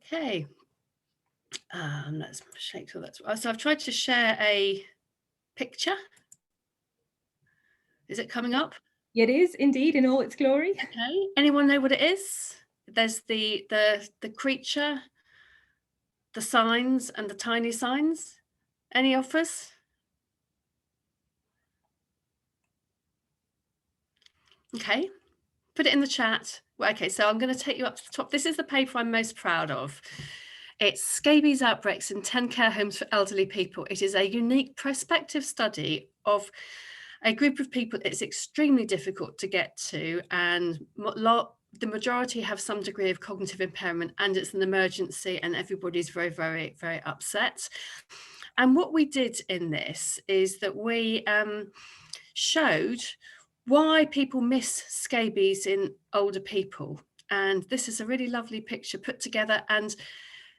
Okay, let's shake sure that's so I've tried to share a picture. Is it coming up? It is indeed in all its glory. Okay. Anyone know what it is? There's the creature, the signs, and the tiny signs. Any offers? Okay. Put it in the chat. Well, okay, so I'm going to take you up to the top. This is the paper I'm most proud of. It's Scabies Outbreaks in 10 Care Homes for Elderly People. It is a unique prospective study of a group of people it's extremely difficult to get to, and the majority have some degree of cognitive impairment, and it's an emergency, and everybody's very, very, very upset. And what we did in this is that we showed why people miss scabies in older people. And this is a really lovely picture put together. And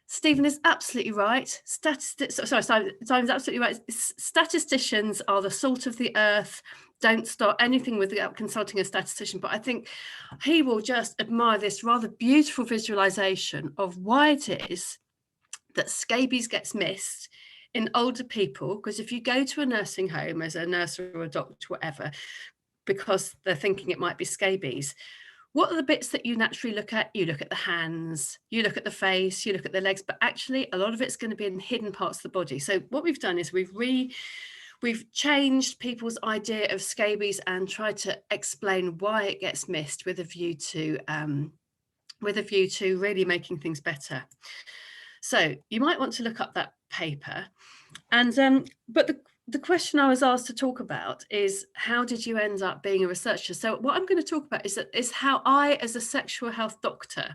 Stephen is absolutely right. Simon's absolutely right. Statisticians are the salt of the earth. Don't start anything without consulting a statistician. But I think he will just admire this rather beautiful visualization of why it is that scabies gets missed in older people. Because if you go to a nursing home as a nurse or a doctor, whatever, because they're thinking it might be scabies, what are the bits that you naturally look at? You look at the hands, you look at the face, you look at the legs, but actually a lot of it's going to be in hidden parts of the body. So what we've done is we've changed people's idea of scabies and tried to explain why it gets missed with a view to really making things better. So you might want to look up that paper. And but the question I was asked to talk about is, how did you end up being a researcher? So what I'm going to talk about is how I, as a sexual health doctor,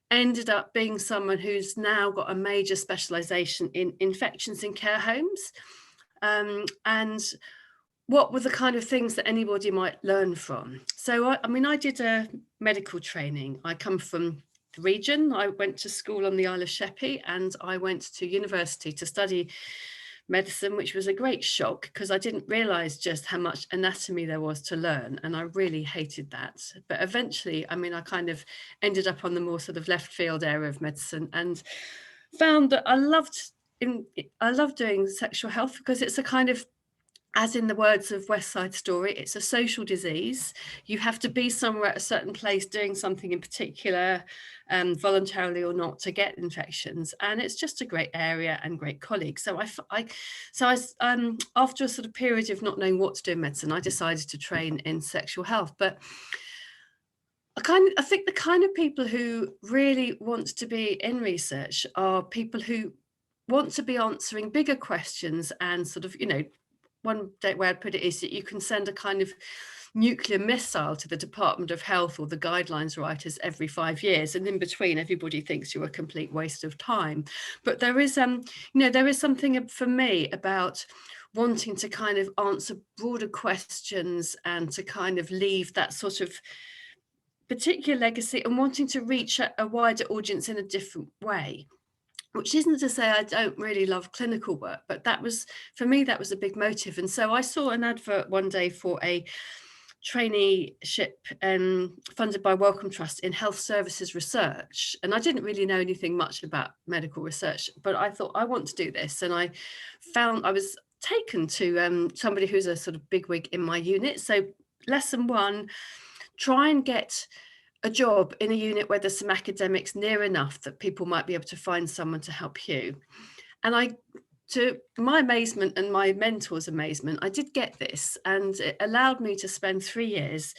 ended up being someone who's now got a major specialization in infections in care homes, and what were the kind of things that anybody might learn from. So I did a medical training. I come from the region. I went to school on the Isle of Sheppey, and I went to university to study medicine, which was a great shock because I didn't realize just how much anatomy there was to learn, and I really hated that. But eventually, I kind of ended up on the more sort of left field area of medicine and found that I loved doing sexual health because it's a kind of, as in the words of West Side Story, it's a social disease. You have to be somewhere at a certain place doing something in particular, voluntarily or not, to get infections. And it's just a great area and great colleagues. So after a sort of period of not knowing what to do in medicine, I decided to train in sexual health. But I think the kind of people who really want to be in research are people who want to be answering bigger questions, and sort of, one way I'd put it is that you can send a kind of nuclear missile to the Department of Health or the guidelines writers every 5 years, and in between everybody thinks you're a complete waste of time. But there is something for me about wanting to kind of answer broader questions and to kind of leave that sort of particular legacy and wanting to reach a wider audience in a different way. Which isn't to say I don't really love clinical work, but for me, that was a big motive. And so I saw an advert one day for a traineeship funded by Wellcome Trust in health services research. And I didn't really know anything much about medical research, but I thought, I want to do this. And I was taken to somebody who's a sort of bigwig in my unit. So lesson one, try and get a job in a unit where there's some academics near enough that people might be able to find someone to help you. And to my amazement and my mentor's amazement, I did get this, and it allowed me to spend 3 years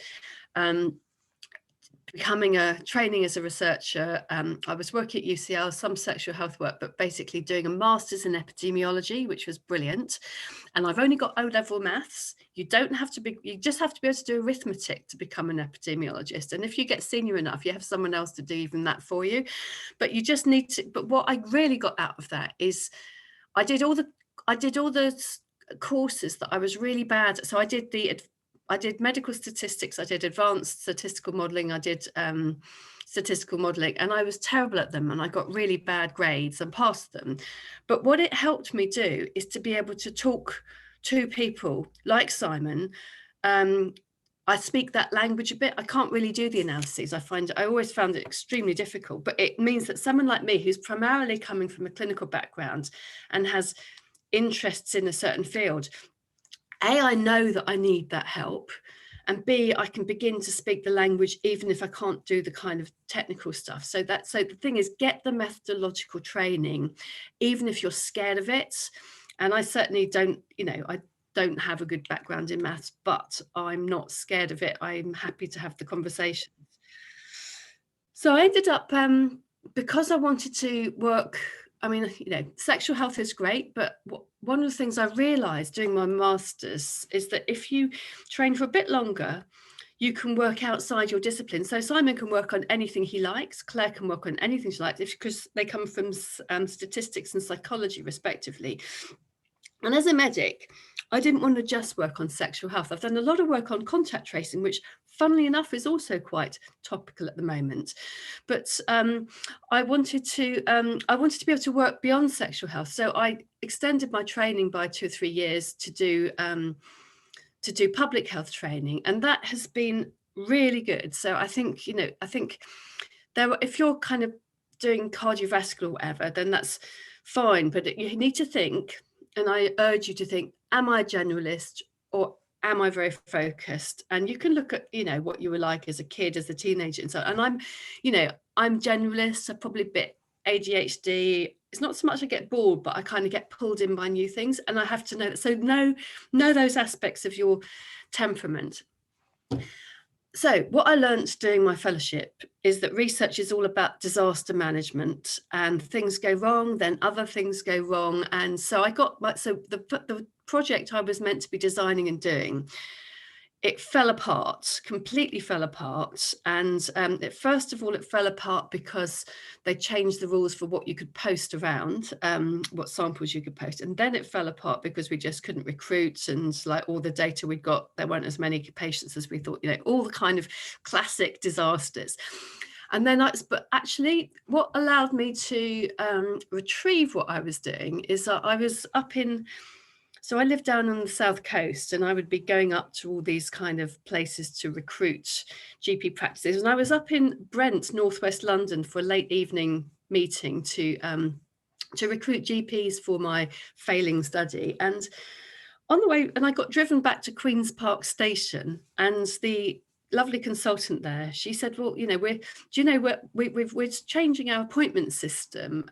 training as a researcher. I was working at UCL, some sexual health work, but basically doing a master's in epidemiology, which was brilliant. And I've only got O-level maths. You just have to be able to do arithmetic to become an epidemiologist. And if you get senior enough, you have someone else to do even that for you. But you just need to, but what I really got out of that is I did all the courses that I was really bad at. So I did medical statistics, I did advanced statistical modeling, I did statistical modeling, and I was terrible at them, and I got really bad grades and passed them. But what it helped me do is to be able to talk to people like Simon, I speak that language a bit. I can't really do the analyses. I always found it extremely difficult, but it means that someone like me, who's primarily coming from a clinical background and has interests in a certain field, A, I know that I need that help, and B, I can begin to speak the language even if I can't do the kind of technical stuff. So the thing is, get the methodological training, even if you're scared of it. And I certainly don't, I don't have a good background in maths, but I'm not scared of it. I'm happy to have the conversation. So I ended up, because I wanted to work, I mean, sexual health is great, but one of the things I realized doing my master's is that if you train for a bit longer, you can work outside your discipline. So Simon can work on anything he likes, Claire can work on anything she likes, because they come from statistics and psychology respectively. And as a medic, I didn't want to just work on sexual health. I've done a lot of work on contact tracing, which funnily enough is also quite topical at the moment. But I wanted to be able to work beyond sexual health. So I extended my training by 2 or 3 years to do public health training, and that has been really good. So I think if you're kind of doing cardiovascular or whatever, then that's fine. But you need to think, and I urge you to think, am I a generalist or am I very focused? And you can look at, what you were like as a kid, as a teenager. And so, and I'm generalist, I'm probably a bit ADHD. It's not so much I get bored, but I kind of get pulled in by new things. And I have to know that. So know those aspects of your temperament. So what I learned doing my fellowship is that research is all about disaster management, and things go wrong, then other things go wrong. And so the project I was meant to be designing and doing, it fell apart, completely fell apart. And first of all, it fell apart because they changed the rules for what you could post around, what samples you could post. And then it fell apart because we just couldn't recruit, and like all the data we got, there weren't as many patients as we thought, all the kind of classic disasters. And then but actually what allowed me to retrieve what I was doing is that I was up in, so I lived down on the south coast, and I would be going up to all these kind of places to recruit GP practices. And I was up in Brent, northwest London, for a late evening meeting to recruit GPs for my failing study. And on the way, and I got driven back to Queen's Park Station, and the lovely consultant there, she said, well, we're changing our appointment system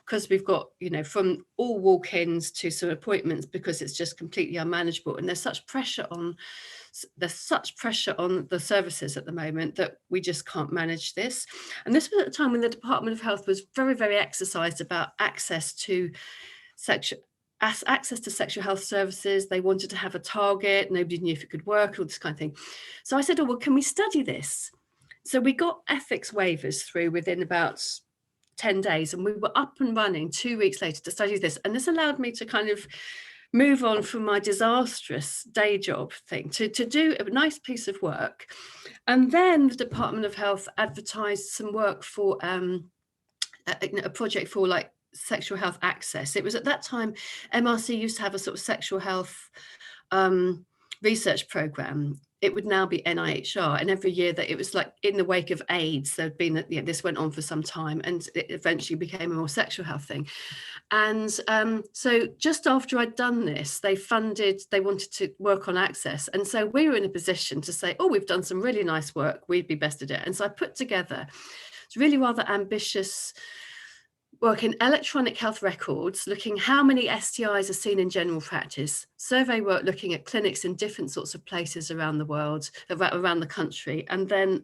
because we've got, from all walk-ins to some appointments, because it's just completely unmanageable. And there's such pressure on the services at the moment that we just can't manage this. And this was at a time when the Department of Health was very, very exercised about access to sexual health services. They wanted to have a target. Nobody knew if it could work, all this kind of thing. So I said, oh, well, can we study this? So we got ethics waivers through within about 10 days, and we were up and running 2 weeks later to study this. And this allowed me to kind of move on from my disastrous day job thing to do a nice piece of work. And then the Department of Health advertised some work for a project for like sexual health access. It was at that time MRC used to have a sort of sexual health research program. It would now be NIHR, and every year that it was like in the wake of AIDS, there'd been this went on for some time, and it eventually became a more sexual health thing. And so just after I'd done this, they wanted to work on access, and so we were in a position to say, oh, we've done some really nice work, we'd be best at it. And so I put together, it's really rather ambitious work in electronic health records, looking how many STIs are seen in general practice, survey work looking at clinics in different sorts of places around the world, around the country, and then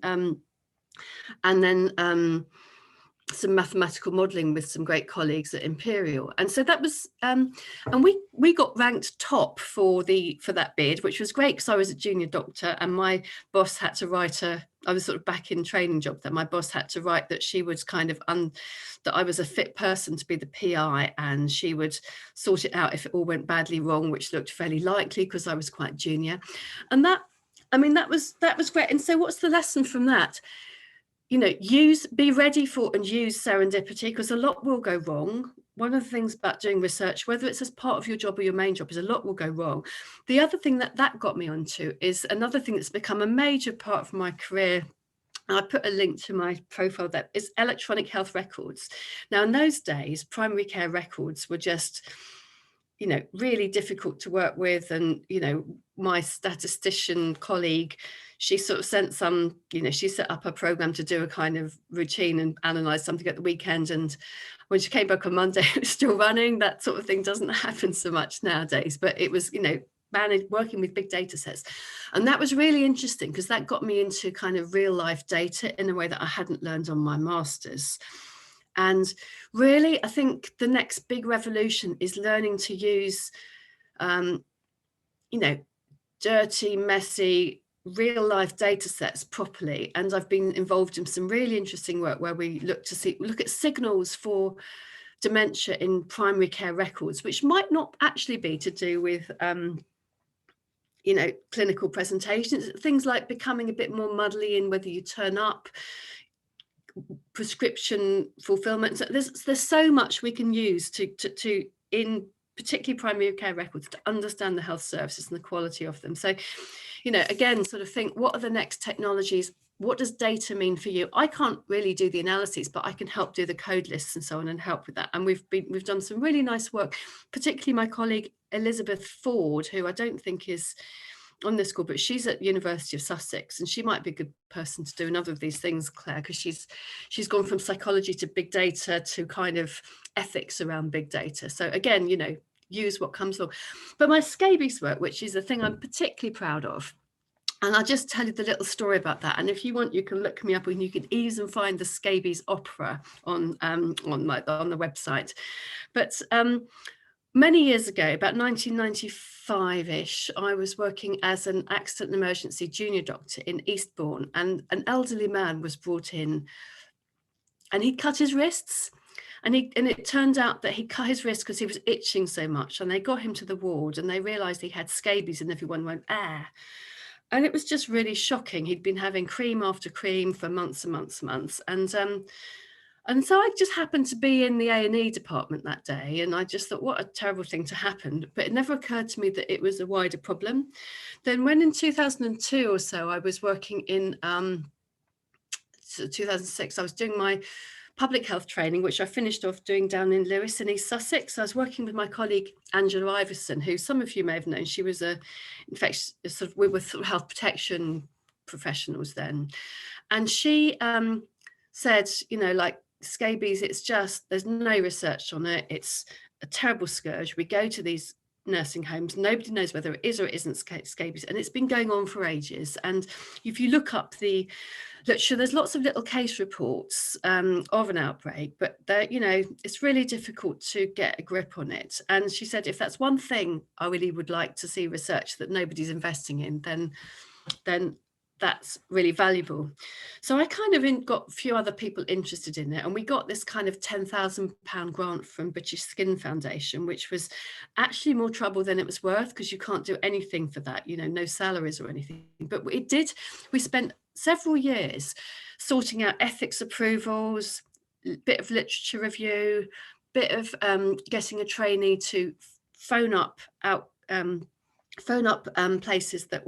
some mathematical modelling with some great colleagues at Imperial. And so that was, and we got ranked top for that bid, which was great because I was a junior doctor, and my boss had to write I was sort of back in training job, that my boss had to write that she was kind of that I was a fit person to be the PI, and she would sort it out if it all went badly wrong, which looked fairly likely because I was quite junior. And that was great. And so what's the lesson from that? Be ready for and use serendipity, because a lot will go wrong. one of the things about doing research, whether it's as part of your job or your main job, is a lot will go wrong. The other thing that got me onto is another thing that's become a major part of my career. And I put a link to my profile that is electronic health records. Now, in those days, primary care records were just, really difficult to work with. And, my statistician colleague, she sort of sent some, she set up a program to do a kind of routine and analyze something at the weekend. And when she came back on Monday, it was still running. That sort of thing doesn't happen so much nowadays, but it was, working with big data sets. And that was really interesting because that got me into kind of real life data in a way that I hadn't learned on my master's. And really, I think the next big revolution is learning to use, dirty, messy, real life data sets properly. And I've been involved in some really interesting work where we look at signals for dementia in primary care records, which might not actually be to do with clinical presentations, things like becoming a bit more muddly in whether you turn up, prescription fulfillment. So there's so much we can use to in particularly primary care records to understand the health services and the quality of them. So, again, sort of think, what are the next technologies? What does data mean for you? I can't really do the analyses, but I can help do the code lists and so on and help with that. And we've done some really nice work, particularly my colleague Elizabeth Ford, who I don't think is on this call, but she's at University of Sussex, and she might be a good person to do another of these things, Claire, because she's gone from psychology to big data to kind of ethics around big data. So again, use what comes along. But my scabies work, which is the thing I'm particularly proud of, and I'll just tell you the little story about that. And if you want, you can look me up, and you can easily find the scabies opera on the website. But many years ago, about 1995-ish, I was working as an accident and emergency junior doctor in Eastbourne, and an elderly man was brought in, and he'd cut his wrists. And it turned out that he cut his wrist because he was itching so much, and they got him to the ward, and they realised he had scabies, and everyone went, ah. And it was just really shocking. He'd been having cream after cream for months and months and months. And so I just happened to be in the A&E department that day, and I just thought, what a terrible thing to happen. But it never occurred to me that it was a wider problem. Then when in 2002 or so, I was working in 2006, I was doing my public health training, which I finished off doing down in Lewes in East Sussex. I was working with my colleague, Angela Iverson, who some of you may have known. She was we were sort of health protection professionals then. And she said, scabies, there's no research on it. It's a terrible scourge. We go to these nursing homes, nobody knows whether it is or it isn't scabies, and it's been going on for ages. And if you look up the literature, there's lots of little case reports of an outbreak, but it's really difficult to get a grip on it. And she said, if that's one thing I really would like to see research that nobody's investing in, then that's really valuable. So I kind of got a few other people interested in it, and we got this kind of £10,000 grant from British Skin Foundation, which was actually more trouble than it was worth, because you can't do anything for that, no salaries or anything. But we spent several years sorting out ethics approvals, bit of literature review, bit of getting a trainee to phone up places that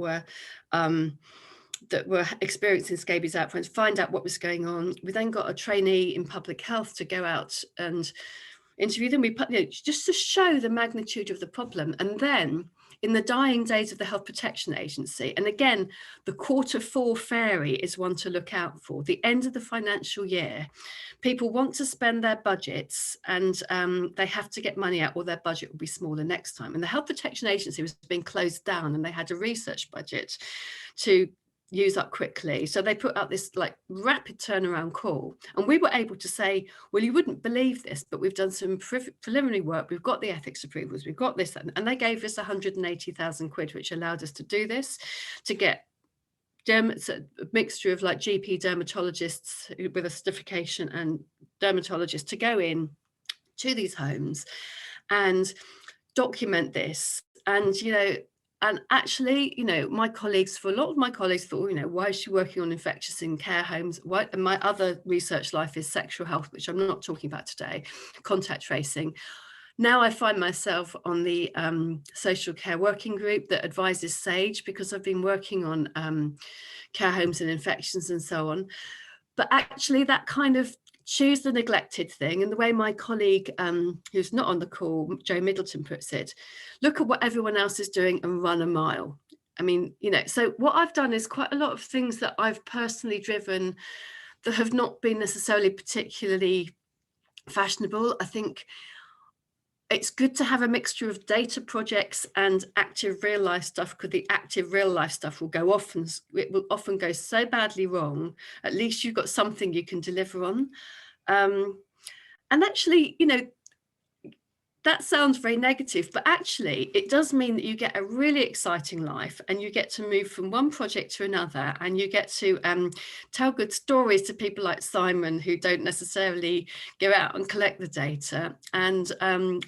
were experiencing scabies outbreaks, find out what was going on. We then got a trainee in public health to go out and interview them. We put, just to show the magnitude of the problem. And then in the dying days of the Health Protection Agency, and again, the Q4 fairy is one to look out for, the end of the financial year, people want to spend their budgets, and they have to get money out or their budget will be smaller next time. And the Health Protection Agency was being closed down, and they had a research budget to use up quickly. So they put out this rapid turnaround call, and we were able to say, well, you wouldn't believe this, but we've done some preliminary work. We've got the ethics approvals. We've got this. And they gave us 180,000 quid, which allowed us to do this, to get a mixture of GP dermatologists with a certification and dermatologists to go in to these homes and document this. And, And actually, you know, for a lot of my colleagues thought, you know, why is she working on infectious in care homes? Why? And my other research life is sexual health, which I'm not talking about today, contact tracing. Now I find myself on the social care working group that advises SAGE, because I've been working on care homes and infections and so on. But actually that kind of choose the neglected thing, and the way my colleague who's not on the call, Joe Middleton, puts it, look at what everyone else is doing and run a mile. I mean, you know, so what I've done is quite a lot of things that I've personally driven that have not been necessarily particularly fashionable. I think it's good to have a mixture of data projects and active real life stuff, because the active real life stuff will go off and it will often go so badly wrong. At least you've got something you can deliver on. And actually, you know, that sounds very negative, but actually it does mean that you get a really exciting life, and you get to move from one project to another, and you get to tell good stories to people like Simon, who don't necessarily go out and collect the data. And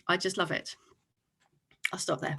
I just love it. I'll stop there.